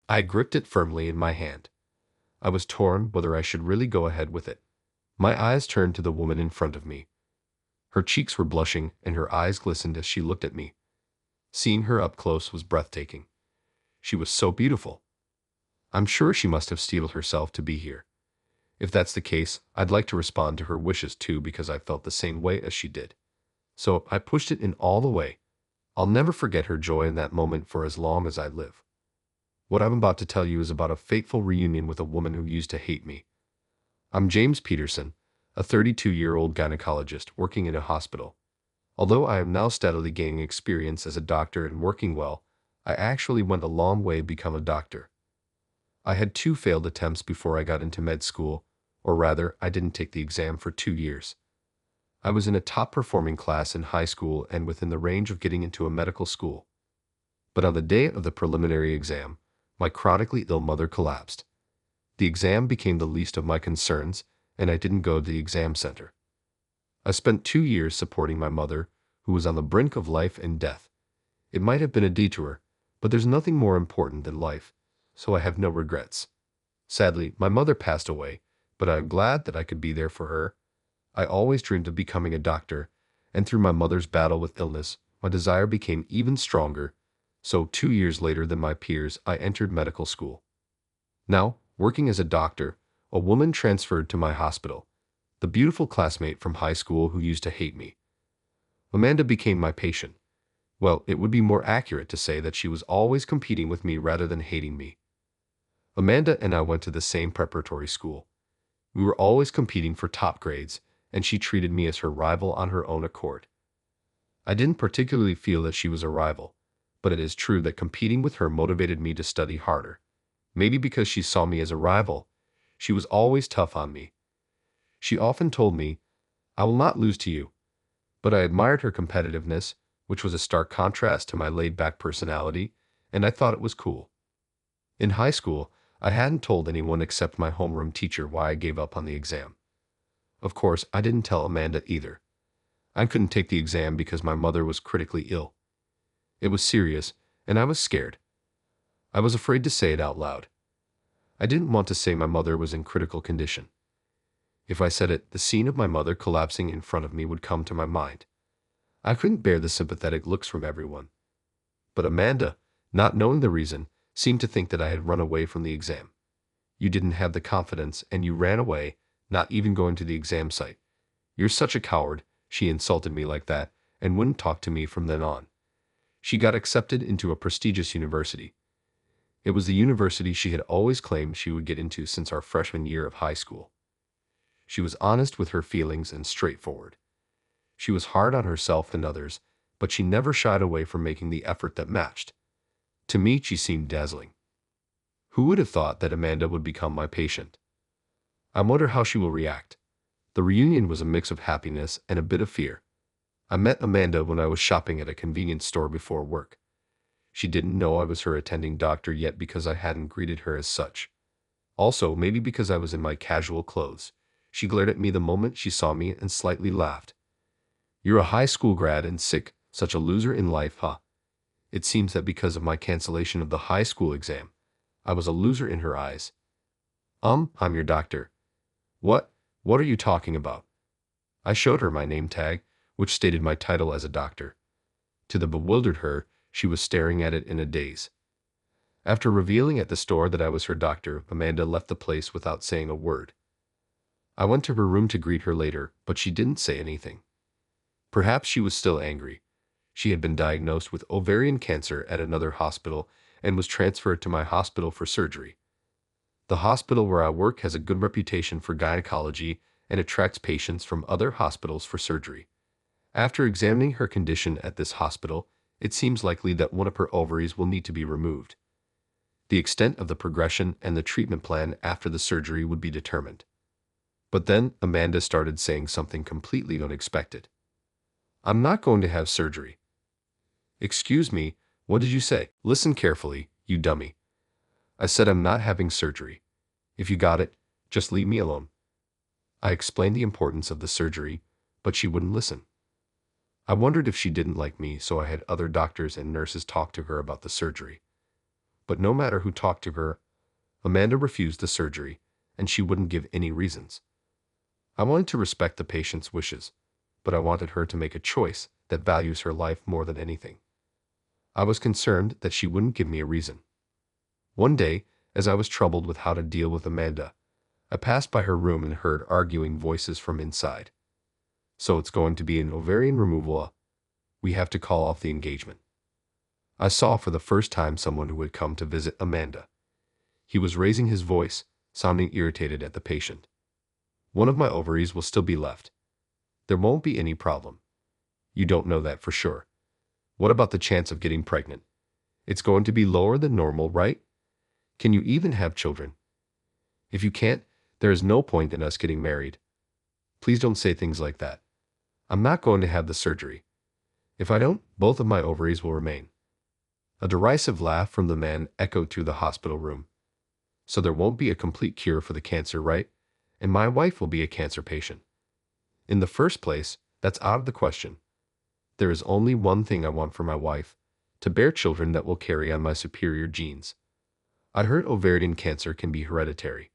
I gripped it firmly in my hand. I was torn whether I should really go ahead with it. My eyes turned to the woman in front of me. Her cheeks were blushing and her eyes glistened as she looked at me. Seeing her up close was breathtaking. She was so beautiful. I'm sure she must have steeled herself to be here. If that's the case, I'd like to respond to her wishes too because I felt the same way as she did. So I pushed it in all the way. I'll never forget her joy in that moment for as long as I live. What I'm about to tell you is about a fateful reunion with a woman who used to hate me. I'm James Peterson, a 32-year-old gynecologist working in a hospital. Although I am now steadily gaining experience as a doctor and working well, I actually went a long way to become a doctor. I had 2 failed attempts before I got into med school, or rather, I didn't take the exam for 2 years. I was in a top-performing class in high school and within the range of getting into a medical school. But on the day of the preliminary exam, my chronically ill mother collapsed. The exam became the least of my concerns, and I didn't go to the exam center. I spent 2 years supporting my mother, who was on the brink of life and death. It might have been a detour, but there's nothing more important than life, so I have no regrets. Sadly, my mother passed away, but I'm glad that I could be there for her. I always dreamed of becoming a doctor, and through my mother's battle with illness, my desire became even stronger. So 2 years later than my peers, I entered medical school. Now, working as a doctor, a woman transferred to my hospital, the beautiful classmate from high school who used to hate me. Amanda became my patient. Well, it would be more accurate to say that she was always competing with me rather than hating me. Amanda and I went to the same preparatory school. We were always competing for top grades, and she treated me as her rival on her own accord. I didn't particularly feel that she was a rival, but it is true that competing with her motivated me to study harder. Maybe because she saw me as a rival, she was always tough on me. She often told me, "I will not lose to you," but I admired her competitiveness, which was a stark contrast to my laid-back personality, and I thought it was cool. In high school, I hadn't told anyone except my homeroom teacher why I gave up on the exam. Of course, I didn't tell Amanda either. I couldn't take the exam because my mother was critically ill. It was serious, and I was scared. I was afraid to say it out loud. I didn't want to say my mother was in critical condition. If I said it, the scene of my mother collapsing in front of me would come to my mind. I couldn't bear the sympathetic looks from everyone. But Amanda, not knowing the reason, seemed to think that I had run away from the exam. "You didn't have the confidence and you ran away, not even going to the exam site. You're such a coward," she insulted me like that and wouldn't talk to me from then on. She got accepted into a prestigious university. It was the university she had always claimed she would get into since our freshman year of high school. She was honest with her feelings and straightforward. She was hard on herself and others, but she never shied away from making the effort that matched. To me, she seemed dazzling. Who would have thought that Amanda would become my patient? I wonder how she will react. The reunion was a mix of happiness and a bit of fear. I met Amanda when I was shopping at a convenience store before work. She didn't know I was her attending doctor yet because I hadn't greeted her as such. Also, maybe because I was in my casual clothes. She glared at me the moment she saw me and slightly laughed. "You're a high school grad and sick, such a loser in life, huh?" It seems that because of my cancellation of the high school exam, I was a loser in her eyes. I'm your doctor." What? What are you talking about?" I showed her my name tag, which stated my title as a doctor. To the bewildered her, she was staring at it in a daze. After revealing at the store that I was her doctor, Amanda left the place without saying a word. I went to her room to greet her later, but she didn't say anything. Perhaps she was still angry. She had been diagnosed with ovarian cancer at another hospital and was transferred to my hospital for surgery. The hospital where I work has a good reputation for gynecology and attracts patients from other hospitals for surgery. After examining her condition at this hospital, it seems likely that one of her ovaries will need to be removed. The extent of the progression and the treatment plan after the surgery would be determined. But then Amanda started saying something completely unexpected. "I'm not going to have surgery." "Excuse me, what did you say?" "Listen carefully, you dummy. I said I'm not having surgery. If you got it, just leave me alone." I explained the importance of the surgery, but she wouldn't listen. I wondered if she didn't like me, so I had other doctors and nurses talk to her about the surgery. But no matter who talked to her, Amanda refused the surgery, and she wouldn't give any reasons. I wanted to respect the patient's wishes, but I wanted her to make a choice that values her life more than anything. I was concerned that she wouldn't give me a reason. One day, as I was troubled with how to deal with Amanda, I passed by her room and heard arguing voices from inside. So it's going to be an ovarian removal. We have to call off the engagement. I saw for the first time someone who had come to visit Amanda. He was raising his voice, sounding irritated at the patient. One of my ovaries will still be left. There won't be any problem. You don't know that for sure. What about the chance of getting pregnant? It's going to be lower than normal, right? Can you even have children? If you can't, there is no point in us getting married. Please don't say things like that. I'm not going to have the surgery. If I don't, both of my ovaries will remain. A derisive laugh from the man echoed through the hospital room. So there won't be a complete cure for the cancer, right? And my wife will be a cancer patient. In the first place, that's out of the question. There is only one thing I want for my wife, to bear children that will carry on my superior genes. I heard ovarian cancer can be hereditary.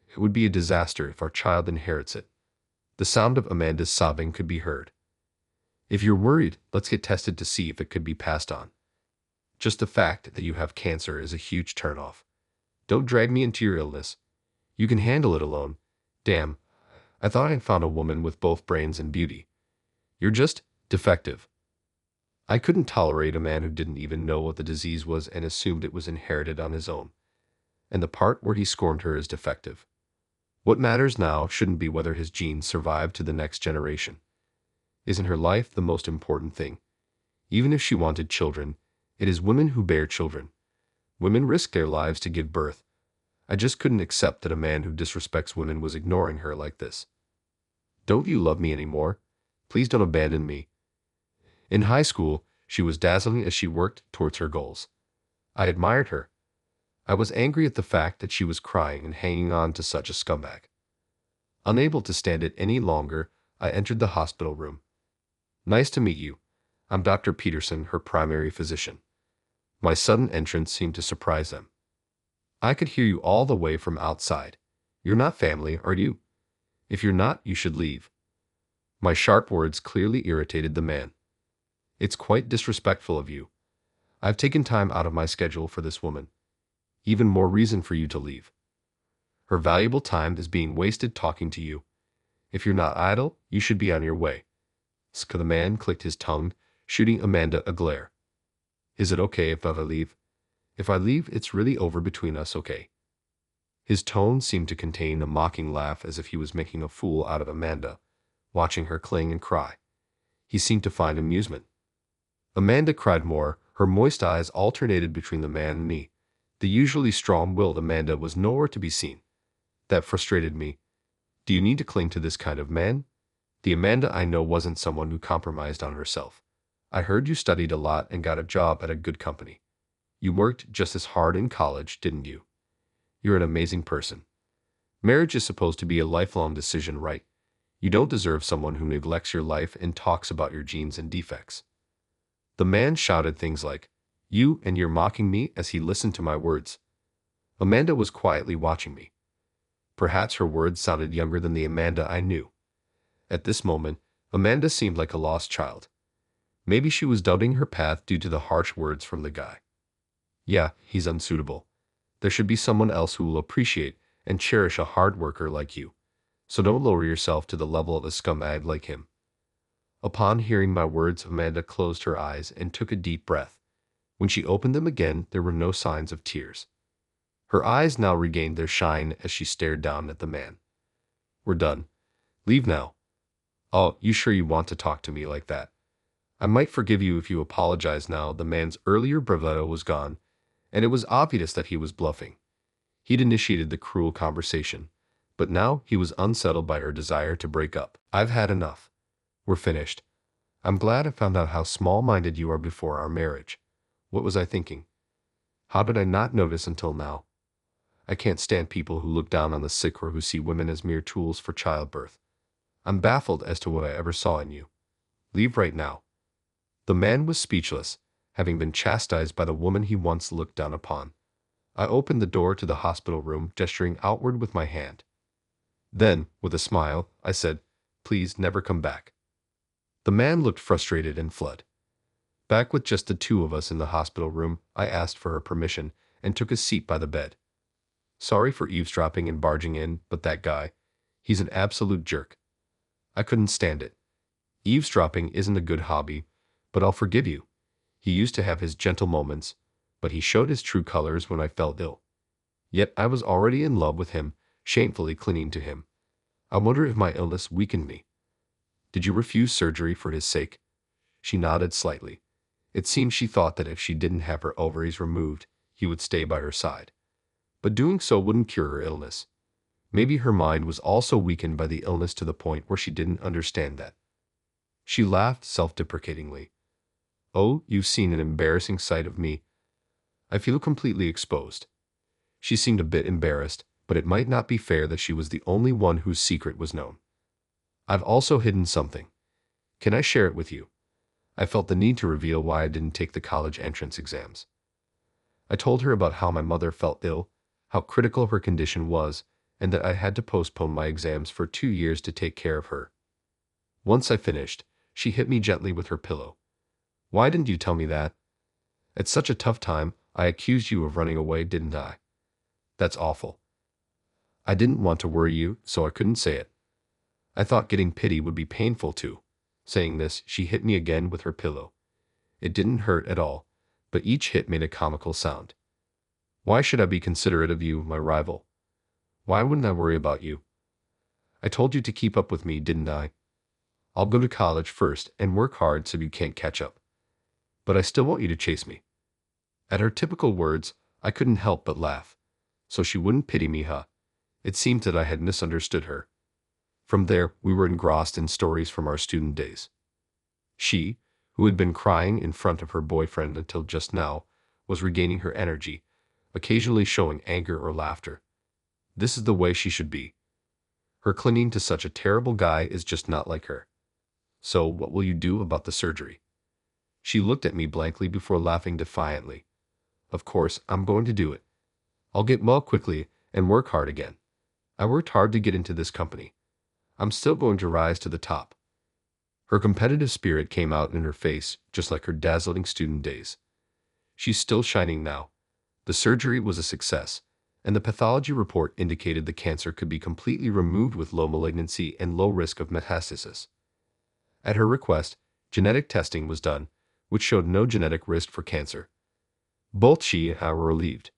It would be a disaster if our child inherits it. The sound of Amanda's sobbing could be heard. If you're worried, let's get tested to see if it could be passed on. Just the fact that you have cancer is a huge turnoff. Don't drag me into your illness. You can handle it alone. Damn, I thought I'd found a woman with both brains and beauty. You're just defective. I couldn't tolerate a man who didn't even know what the disease was and assumed it was inherited on his own. And the part where he scorned her is defective. What matters now shouldn't be whether his genes survive to the next generation. Isn't her life the most important thing? Even if she wanted children, it is women who bear children. Women risk their lives to give birth. I just couldn't accept that a man who disrespects women was ignoring her like this. Don't you love me anymore? Please don't abandon me. In high school, she was dazzling as she worked towards her goals. I admired her. I was angry at the fact that she was crying and hanging on to such a scumbag. Unable to stand it any longer, I entered the hospital room. Nice to meet you. I'm Dr. Peterson, her primary physician. My sudden entrance seemed to surprise them. I could hear you all the way from outside. You're not family, are you? If you're not, you should leave. My sharp words clearly irritated the man. It's quite disrespectful of you. I've taken time out of my schedule for this woman. Even more reason for you to leave. Her valuable time is being wasted talking to you. If you're not idle, you should be on your way. The man clicked his tongue, shooting Amanda a glare. Is it okay if I leave? If I leave, it's really over between us, okay? His tone seemed to contain a mocking laugh as if he was making a fool out of Amanda, watching her cling and cry. He seemed to find amusement. Amanda cried more, her moist eyes alternated between the man and me. The usually strong-willed Amanda was nowhere to be seen. That frustrated me. Do you need to cling to this kind of man? The Amanda I know wasn't someone who compromised on herself. I heard you studied a lot and got a job at a good company. You worked just as hard in college, didn't you? You're an amazing person. Marriage is supposed to be a lifelong decision, right? You don't deserve someone who neglects your life and talks about your genes and defects. The man shouted things like, "You and you're mocking me," as he listened to my words. Amanda was quietly watching me. Perhaps her words sounded younger than the Amanda I knew. At this moment, Amanda seemed like a lost child. Maybe she was doubting her path due to the harsh words from the guy. Yeah, he's unsuitable. There should be someone else who will appreciate and cherish a hard worker like you. So don't lower yourself to the level of a scumbag like him. Upon hearing my words, Amanda closed her eyes and took a deep breath. When she opened them again, there were no signs of tears. Her eyes now regained their shine as she stared down at the man. We're done. Leave now. Oh, you sure you want to talk to me like that? I might forgive you if you apologize now. The man's earlier bravado was gone, and it was obvious that he was bluffing. He'd initiated the cruel conversation, but now he was unsettled by her desire to break up. I've had enough. We're finished. I'm glad I found out how small-minded you are before our marriage. What was I thinking? How did I not notice until now? I can't stand people who look down on the sick or who see women as mere tools for childbirth. I'm baffled as to what I ever saw in you. Leave right now. The man was speechless, having been chastised by the woman he once looked down upon. I opened the door to the hospital room, gesturing outward with my hand. Then, with a smile, I said, "Please never come back." The man looked frustrated and fled. Back with just the two of us in the hospital room, I asked for her permission and took a seat by the bed. Sorry for eavesdropping and barging in, but that guy, he's an absolute jerk. I couldn't stand it. Eavesdropping isn't a good hobby, but I'll forgive you. He used to have his gentle moments, but he showed his true colors when I felt ill. Yet I was already in love with him, shamefully clinging to him. I wonder if my illness weakened me. Did you refuse surgery for his sake? She nodded slightly. It seemed she thought that if she didn't have her ovaries removed, he would stay by her side. But doing so wouldn't cure her illness. Maybe her mind was also weakened by the illness to the point where she didn't understand that. She laughed self-deprecatingly. Oh, you've seen an embarrassing sight of me. I feel completely exposed. She seemed a bit embarrassed, but it might not be fair that she was the only one whose secret was known. I've also hidden something. Can I share it with you? I felt the need to reveal why I didn't take the college entrance exams. I told her about how my mother felt ill, how critical her condition was, and that I had to postpone my exams for 2 years to take care of her. Once I finished, she hit me gently with her pillow. Why didn't you tell me that? At such a tough time, I accused you of running away, didn't I? That's awful. I didn't want to worry you, so I couldn't say it. I thought getting pity would be painful too. Saying this, she hit me again with her pillow. It didn't hurt at all, but each hit made a comical sound. Why should I be considerate of you, my rival? Why wouldn't I worry about you? I told you to keep up with me, didn't I? I'll go to college first and work hard so you can't catch up. But I still want you to chase me. At her typical words, I couldn't help but laugh. So she wouldn't pity me, huh? It seemed that I had misunderstood her. From there, we were engrossed in stories from our student days. She, who had been crying in front of her boyfriend until just now, was regaining her energy, occasionally showing anger or laughter. This is the way she should be. Her clinging to such a terrible guy is just not like her. So, what will you do about the surgery? She looked at me blankly before laughing defiantly. Of course, I'm going to do it. I'll get well quickly and work hard again. I worked hard to get into this company. I'm still going to rise to the top. Her competitive spirit came out in her face, just like her dazzling student days. She's still shining now. The surgery was a success, and the pathology report indicated the cancer could be completely removed with low malignancy and low risk of metastasis. At her request, genetic testing was done, which showed no genetic risk for cancer. Both she and I were relieved.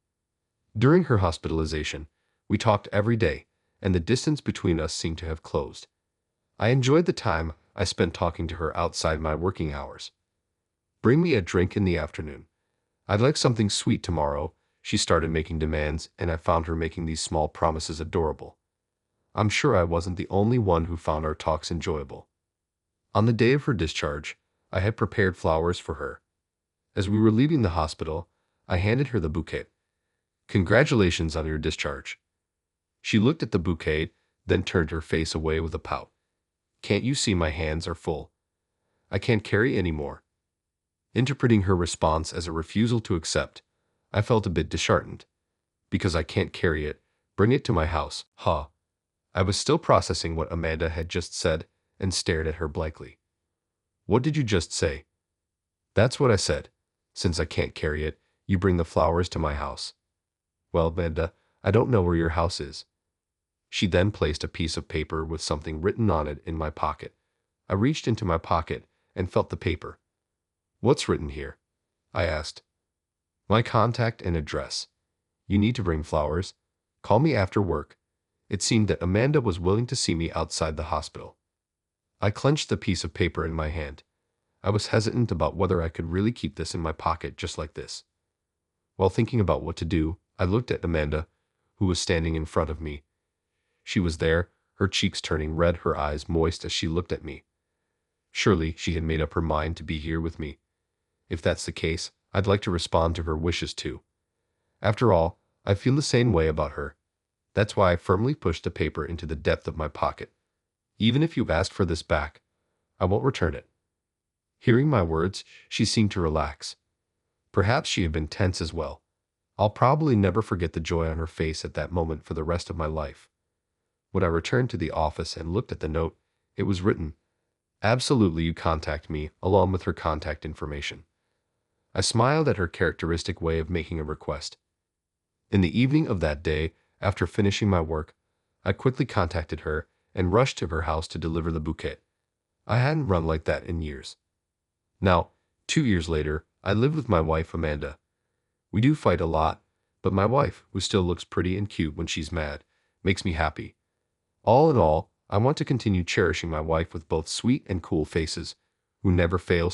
During her hospitalization, we talked every day, and the distance between us seemed to have closed. I enjoyed the time I spent talking to her outside my working hours. Bring me a drink in the afternoon. I'd like something sweet tomorrow. She started making demands, and I found her making these small promises adorable. I'm sure I wasn't the only one who found our talks enjoyable. On the day of her discharge, I had prepared flowers for her. As we were leaving the hospital, I handed her the bouquet. Congratulations on your discharge. She looked at the bouquet, then turned her face away with a pout. Can't you see my hands are full? I can't carry any more. Interpreting her response as a refusal to accept, I felt a bit disheartened. Because I can't carry it, bring it to my house, huh? I was still processing what Amanda had just said and stared at her blankly. What did you just say? That's what I said. Since I can't carry it, you bring the flowers to my house. Well, Amanda, I don't know where your house is. She then placed a piece of paper with something written on it in my pocket. I reached into my pocket and felt the paper. What's written here? I asked. My contact and address. You need to bring flowers. Call me after work. It seemed that Amanda was willing to see me outside the hospital. I clenched the piece of paper in my hand. I was hesitant about whether I could really keep this in my pocket just like this. While thinking about what to do, I looked at Amanda, who was standing in front of me. She was there, her cheeks turning red, her eyes moist as she looked at me. Surely she had made up her mind to be here with me. If that's the case, I'd like to respond to her wishes too. After all, I feel the same way about her. That's why I firmly pushed the paper into the depth of my pocket. Even if you ask for this back, I won't return it. Hearing my words, she seemed to relax. Perhaps she had been tense as well. I'll probably never forget the joy on her face at that moment for the rest of my life. When I returned to the office and looked at the note, it was written, "Absolutely, you contact me," along with her contact information. I smiled at her characteristic way of making a request. In the evening of that day, after finishing my work, I quickly contacted her and rushed to her house to deliver the bouquet. I hadn't run like that in years. Now, 2 years later, I live with my wife Amanda. We do fight a lot, but my wife, who still looks pretty and cute when she's mad, makes me happy. All in all, I want to continue cherishing my wife with both sweet and cool faces, who never fails